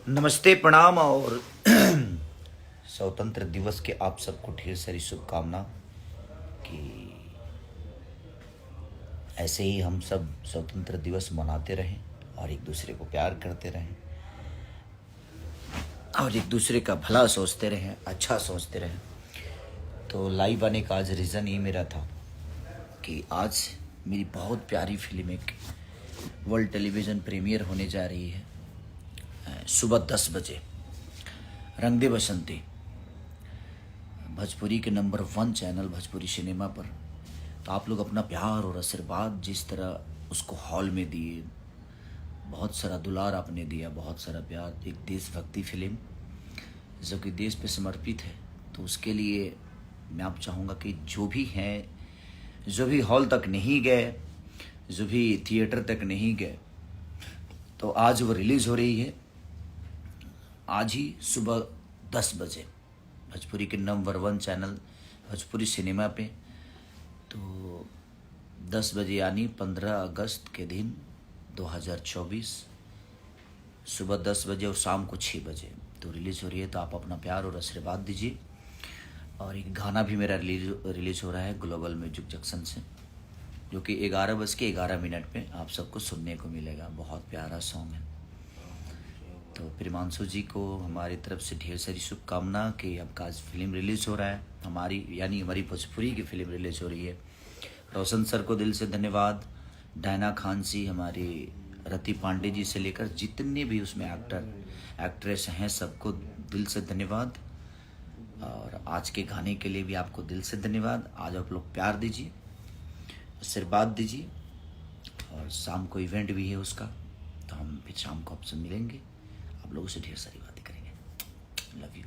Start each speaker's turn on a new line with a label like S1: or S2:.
S1: नमस्ते, प्रणाम और स्वतंत्र दिवस के आप सबको ढेर सारी शुभकामना कि ऐसे ही हम सब स्वतंत्र दिवस मनाते रहें और एक दूसरे को प्यार करते रहें और एक दूसरे का भला सोचते रहें, अच्छा सोचते रहें। तो लाइव आने का आज रीज़न ये मेरा था कि आज मेरी बहुत प्यारी फिल्म एक वर्ल्ड टेलीविज़न प्रीमियर होने जा रही है सुबह 10 बजे। रंग दे बसंती भोजपुरी के नंबर 1 चैनल भोजपुरी सिनेमा पर। तो आप लोग अपना प्यार और आशीर्वाद जिस तरह उसको हॉल में दिए, बहुत सारा दुलार आपने दिया, बहुत सारा प्यार। एक देशभक्ति फिल्म जो कि देश पे समर्पित है, तो उसके लिए मैं आप चाहूँगा कि जो भी हैं, जो भी हॉल तक नहीं गए, जो भी थिएटर तक नहीं गए, तो आज वो रिलीज़ हो रही है। आज ही सुबह 10 बजे भोजपुरी के नंबर 1 चैनल भोजपुरी सिनेमा पे। तो 10 बजे यानी 15 अगस्त के दिन 2024 सुबह 10 बजे और शाम को 6 बजे तो रिलीज़ हो रही है। तो आप अपना प्यार और आशीर्वाद दीजिए। और एक गाना भी मेरा रिलीज़ हो रहा है ग्लोबल म्यूजिक जंक्शन से, जो कि 11:11 पे आप सबको सुनने को मिलेगा। बहुत प्यारा सॉन्ग है। तो प्रिमांशु जी को हमारी तरफ से ढेर सारी शुभकामना कि आपका आज फिल्म रिलीज़ हो रहा है, हमारी यानी हमारी भोजपुरी की फिल्म रिलीज़ हो रही है। रोशन सर को दिल से धन्यवाद। डायना खान जी, हमारी रति पांडे जी से लेकर जितने भी उसमें एक्ट्रेस हैं, सबको दिल से धन्यवाद। और आज के गाने के लिए भी आपको दिल से धन्यवाद। आज आप लोग प्यार दीजिए, आशीर्वाद दीजिए। और शाम को इवेंट भी है उसका, तो हम फिर शाम को आपसे मिलेंगे, आप लोगों से ढेर सारी बातें करेंगे। Love you.